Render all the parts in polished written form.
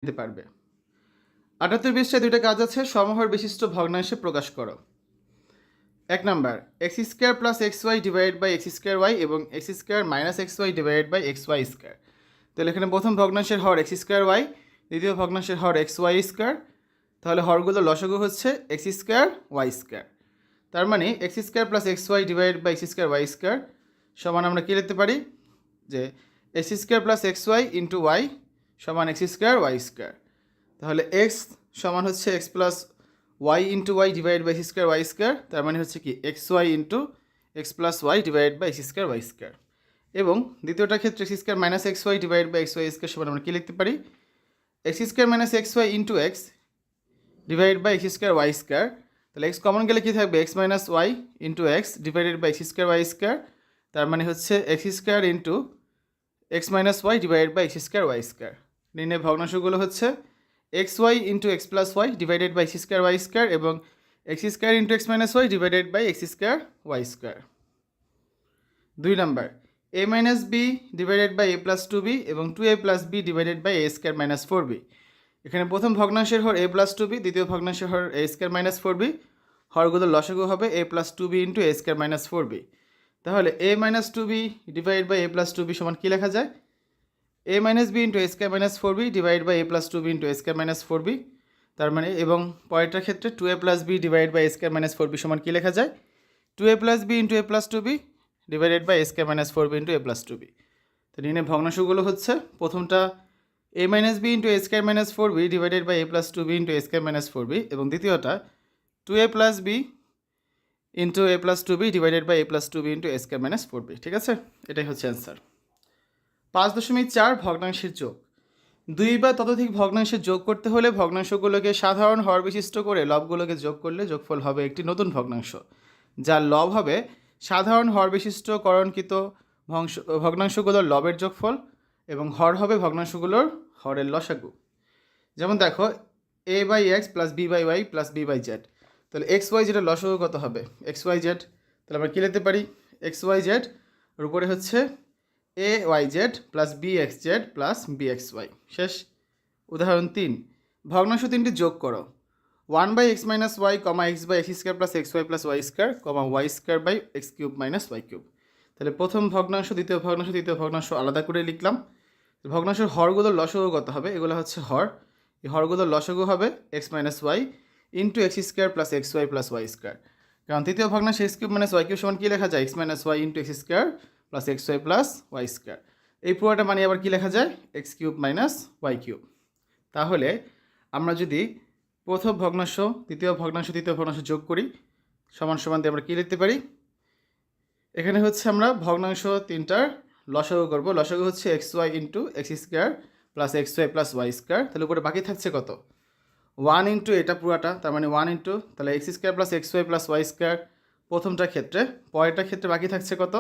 দিতে পারবে। ৭৮ পৃষ্ঠায় দুইটা কাজ আছে। সমহর বিশিষ্ট ভগ্নাংশে প্রকাশ করো। ১ number X square plus x Y divided by x square Y এবং x square minus x Y divided by x Y square. তাহলে এখানে প্রথম ভগ্নাংশের হর এক্স স্কোয়ার ওয়াই, দ্বিতীয় ভগ্নাংশের হর এক্স ওয়াই স্কোয়ার। তাহলে হরগুলো লসাগু হচ্ছে এক্স স্কোয়ার ওয়াই স্কোয়ার। তার মানে x square plus x Y divided by x square y square সমান আমরা কী লিখতে পারি যে x square plus x y into y সমান এক্স স্কোয়ার ওয়াই স্কোয়ার। তাহলে এক্স সমান হচ্ছে x plus y into y divide by x square y square. তার মানে হচ্ছে কি x y into x plus y divide by x square y square. এবং দ্বিতীয়টার ক্ষেত্রে x square minus x y divide by x Y square সমান আমরা কী লিখতে পারি x square minus x y into x divide by x square y square. তাহলে x common গেলে কী থাকবে x minus y into x divided by x square y square. তার মানে হচ্ছে x square into x minus y divided by x square y square. নির্ণয় ভগ্নাংশগুলো হচ্ছে x y into x plus y divided by x square y square এবং x square into x minus y divided by x square y square. 2 number a minus b divided by A plus two b এবং 2a plus b divided by A square minus four b. এখানে প্রথম ভগ্নাংশের হর a plus two b, দ্বিতীয় ভগ্নাংশের হর a square minus four b. হরগুলো লসাগু হবে a plus two B into A square minus four b. তাহলে a minus two B divide by A plus two B সমান কী লেখা যায় A minus B into A square minus four B divide by A plus two B into A square minus four B. তার মানে এবং পরেরটার ক্ষেত্রে 2a plus B divide by A square minus four B সমান কী লেখা যায় 2a plus B into A plus two B divided by A square minus four B into A plus two B. তো নির্ণয় ভগ্নাংশগুলো হচ্ছে প্রথমটা A minus B into A square minus four B divided by A plus two B into A square minus four B এবং দ্বিতীয়টা 2a plus B into A plus two B divided by A plus two B into A square minus four B. ঠিক আছে, এটাই হচ্ছে answer. 5.4 ভগ্নাংশের যোগ। দুই বা ততোধিক ভগ্নাংশের যোগ করতে হলে ভগ্নাংশগুলোকে সাধারণ হর বিশিষ্ট করে লবগুলোকে যোগ করলে যোগফল হবে একটি নতুন ভগ্নাংশ, যার লব হবে সাধারণ হর বিশিষ্ট করণকৃত ভগ্নাংশগুলোর লবের যোগফল এবং হর হবে ভগ্নাংশগুলোর হরের লসাগু। যেমন দেখো A by X plus B by Y plus B by Z. তাহলে এক্স ওয়াই যেটা লসাগু কত হবে এক্স ওয়াই জেড। তাহলে আমরা কী লিখতে পারি এক্স ওয়াই জেড এর উপরে হচ্ছে A Y Z plus B X Z plus B X Y. শেষ। উদাহরণ 3 ভগ্নাংশ 3টি যোগ করো 1 by X minus Y comma X by x square plus x Y plus Y square comma Y square by x cube minus Y cube. তাহলে প্রথম ভগ্নাংশ দ্বিতীয় ভগ্নাংশ তৃতীয় ভগ্নাংশ আলাদা করে লিখলাম। ভগ্নাংশের হরগুলোর লসাগু কত হবে এগুলো হচ্ছে হর। এই হরগুলোর লসাগু হবে x minus y into x square plus x Y plus Y square. কারণ তৃতীয় ভগ্নাংশ x cube minus Y cube সমান কী লেখা যায় x minus y into x square plus x Y plus Y square. এই পুরোটা মানে আবার কী লেখা যায় x cube minus Y cube. তাহলে আমরা যদি প্রথম ভগ্নাংশ দ্বিতীয় ভগ্নাংশ তৃতীয় ভগ্নাংশ যোগ করি সমান সমান দিয়ে আমরা কী লিখতে পারি এখানে হচ্ছে আমরা ভগ্নাংশ তিনটার লসাগু করবো। লসাগু হচ্ছে x y into x square plus x Y plus Y square. তাহলে উপরে বাকি থাকছে কত 1 ইন্টু এটা পুরাটা তার মানে 1 ইন্টু তাহলে X square plus x Y plus Y square প্রথমটার ক্ষেত্রে। পরেরটার ক্ষেত্রে বাকি থাকছে কত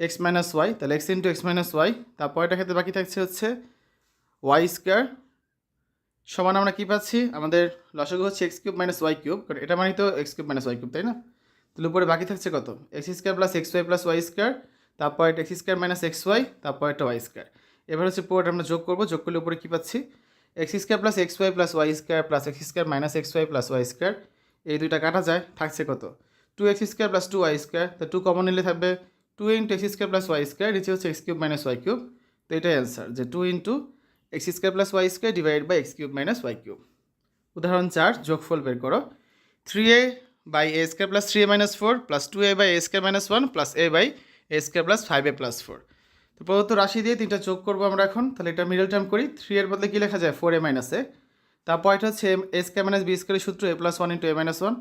এক্স মাইনাস ওয়াই তাহলে X into x minus Y. তারপরেরটার ক্ষেত্রে বাকি থাকছে হচ্ছে ওয়াই স্কোয়ার সমান আমরা কী পাচ্ছি আমাদের লসাগু হচ্ছে x cube minus Y cube, কারণ এটা মানে তো x cube minus Y cube তাই না। তাহলে উপরে বাকি থাকছে কত x square plus x Y plus Y square, তারপর এটা x square minus x y, তারপর এটা ওয়াই স্কোয়ার। এবার হচ্ছে পুরোটা আমরা যোগ করবো। যোগ করলে উপরে কী পাচ্ছি x square plus x Y plus Y square plus x square minus x Y plus Y square. এই দুইটা কাটা যায়, থাকছে কত two x square plus two y square. তো টু কমন নিলে থাকবে two into x square plus Y square, নিচে হচ্ছে x cube minus Y cube. তো এটাই অ্যান্সার যে two into x square plus Y square divide by x cube minus Y cube. উদাহরণ 4 যোগফল বের করো 3a by A square plus 3a minus four plus 2a by A square minus one plus a by A square plus 5a plus four. তো প্রদত্ত রাশি দিয়ে তিনটা যোগ করবো আমরা এখন। তাহলে এটা মিডল টার্ম করি 3 এর বদলে কী লেখা যায় 4a মাইনাস এ। তারপর এটা হচ্ছে এ স্কোয়ার মাইনাস বি স্কোয়ারের সূত্র এ প্লাস ওয়ান ইন্টু এ মাইনাস ওয়ান।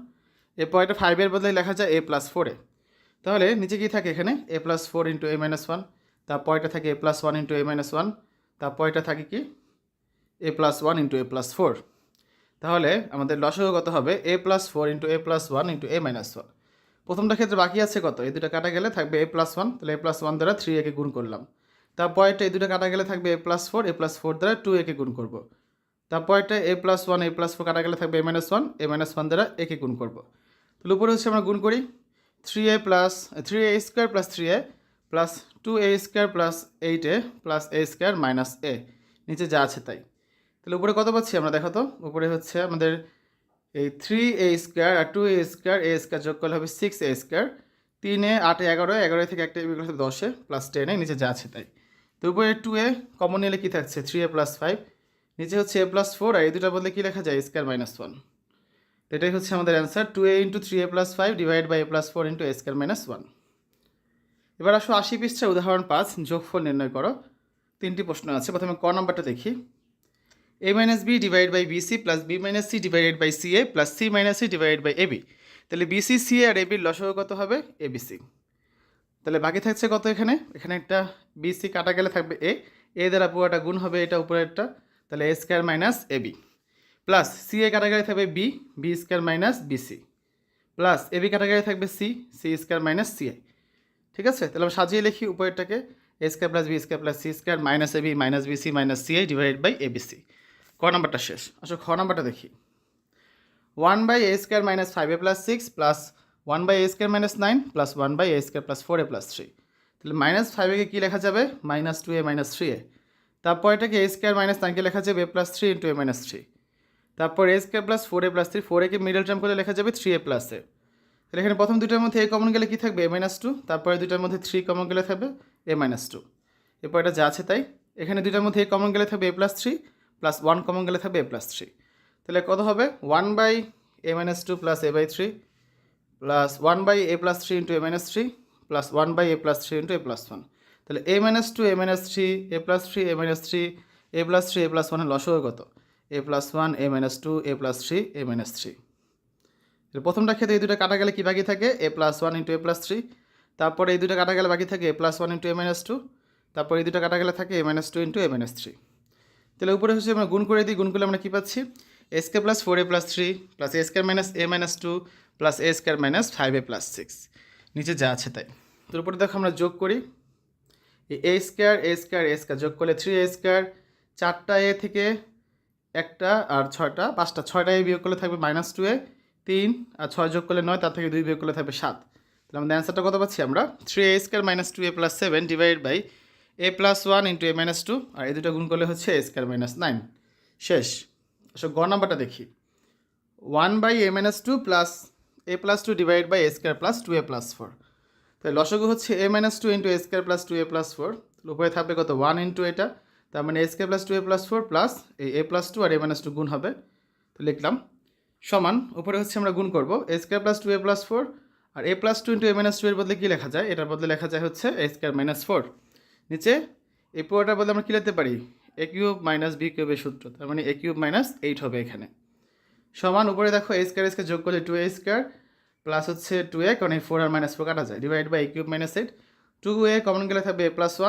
এরপর এটা 5 বদলে লেখা যায় এ প্লাস 4a। তাহলে নিচে কী থাকে এখানে এ প্লাস ফোর ইন্টু এ মাইনাস ওয়ান, তারপর এটা থাকে এ প্লাস ওয়ান ইন্টু এ মাইনাস ওয়ান, তারপর এটা থাকে কি এ plus one into A plus four. তাহলে আমাদের লসাগু কত হবে a plus four into A plus one into A minus one. প্রথমটা ক্ষেত্রে বাকি আছে কত এই দুটো কাটা গেলে থাকবে এ প্লাস ওয়ান, তাহলে এ প্লাস ওয়ান দ্বারা 3a গুণ করলাম। তারপরটা এই দুটো কাটা গেলে থাকবে এ প্লাস ফোর দ্বারা 2a গুণ করব। তারপরটা এ প্লাস ফোর কাটা গেলে থাকবে এ মাইনাস ওয়ান দ্বারা a গুণ করব। তাহলে উপরে হচ্ছে আমরা গুণ করি 3a square plus 3a plus 2a square plus 8a plus a square minus a, নিচে যা আছে তাই। তাহলে উপরে কত পাচ্ছি আমরা দেখো তো, উপরে হচ্ছে আমাদের এই 3a² আর 2a² a² যোগ করলে হবে 6a², 3 8 11, 11 থেকে একটা বিয়োগ করলে 10 প্লাস 10 নিচে যা আছে তাই। তো উপরে 2a কমন নিলে কি থাকছে 3a + 5, নিচে হচ্ছে a + 4, আর এই দুটার বদলে কি লেখা যায় a² - 1। তো এটাই হচ্ছে আমাদের answer 2a × 3a + 5 divide by a + 4 × a² - 1। এবার আসো 80 পৃষ্ঠার উদাহরণ 5 যোগফল নির্ণয় করো। 3টি প্রশ্ন আছে। প্রথমে ক নাম্বারটা দেখি। a - b divide by bc plus b - c divided by ca plus c - c divided by ab। তাহলে bc, ca আর ab এর লসাগু কত হবে abc। তাহলে বাকি থাকছে কত এখানে, এখানে একটা bc কাটা গেলে থাকবে a দ্বারা পুরোটা গুণ হবে এটা উপরেরটা, তাহলে a² - ab প্লাস ca কাটা গেলে থাকবে b² - bc প্লাস ab কাটা গেলে থাকবে c² - ca। ঠিক আছে, তাহলে আমরা সাজিয়ে লিখি উপরেরটাকে a² + b² + c² - ab - bc - ca divided by abc। ক নাম্বারটা শেষ। আসলে খ নাম্বারটা দেখি। 1/a² - 5a + 6 plus 1/a² - 9 plus 1/a² + 4a + 3। তাহলে -5 কে কী লেখা যাবে -2a - 3a। তারপর এটাকে a² - 9 কে লেখা যাবে a + 3 × a - 3। তারপর a² + 4a + 3, 4a কে মিডল টার্ম করে লেখা যাবে 3a + a। তাহলে এখানে প্রথম দুইটার মধ্যে a কমন গেলে কী থাকবে a - 2, তারপরে দুইটার মধ্যে 3 কমন গেলে থাকবে a - 2। এরপর এটা যা আছে তাই, এখানে দুইটার মধ্যে a কমন গেলে থাকবে a + 3 প্লাস 1 কমন গেলে থাকবে a + 3। তাহলে কত হবে 1/a - 2 plus a/3 plus 1/a + 3 × a - 3 plus 1/a + 3 × a + 1। তাহলে a - 2, a - 3, a + 3, a - 3, a + 3, a + 1 এর লসাগু কত a + 1, a - 2, a + 3, a - 3। প্রথমটা ক্ষেত্রে এই দুটো কাটা গেলে কি বাকি থাকে a + 1 × a + 3, তারপরে এই দুটো কাটা গেলে বাকি থাকে a + 1 × a - 2, তারপর এই দুটো কাটা গেলে থাকে a - 2 × a - 3। তাহলে উপরে হচ্ছে আমরা গুণ করে দিই, গুণ করলে আমরা কী পাচ্ছি a² + 4a + 3 plus a² - a - 2 plus a² - 5a + 6 নিচে যা আছে তাই। তো উপরে দেখো আমরা যোগ করি, এই a² যোগ করলে 3a², 4টা a থেকে একটা আর 6টা 5টা 6টা a বিয়োগ করলে থাকবে -2a, 3 আর 6 যোগ করলে 9, তার থেকে 2 বিয়োগ করলে থাকবে 7। তাহলে আমাদের অ্যান্সারটা কত পাচ্ছি আমরা 3a² - 2a + 7 divide by a + 1 × a - 2, আর এই দুটো গুণ করলে হচ্ছে a² - 9। শেষ। আসলে গ নাম্বারটা দেখি। 1/a - 2 plus a + 2 divide by a² + 2a + 4। তাই লসাগু হচ্ছে a - 2 × a² + 2a + 4। উপরে থাকবে কত 1 × এটা, তার মানে a² + 2a + 4 প্লাস এই a + 2 আর a - 2 গুণ হবে। তো লিখলাম সমান, উপরে হচ্ছে আমরা গুণ করব a² + 2a + 4, R a + 2 × a - 2 এর বদলে কী লেখা যায়, এটার বদলে লেখা যায় হচ্ছে a² - 4। নিচে এই পুরোটার বদলে আমরা কী লিখতে পারি a³ - b³ এর সূত্র, তার মানে a³ - 8 হবে এখানে। সমান উপরে দেখো a² যোগ করলে 2a² প্লাস হচ্ছে 2a, কারণ এই 4 আর -4 কাটা যায়, divide by a³ - 8, 2a common গেলে থাকবে a + 1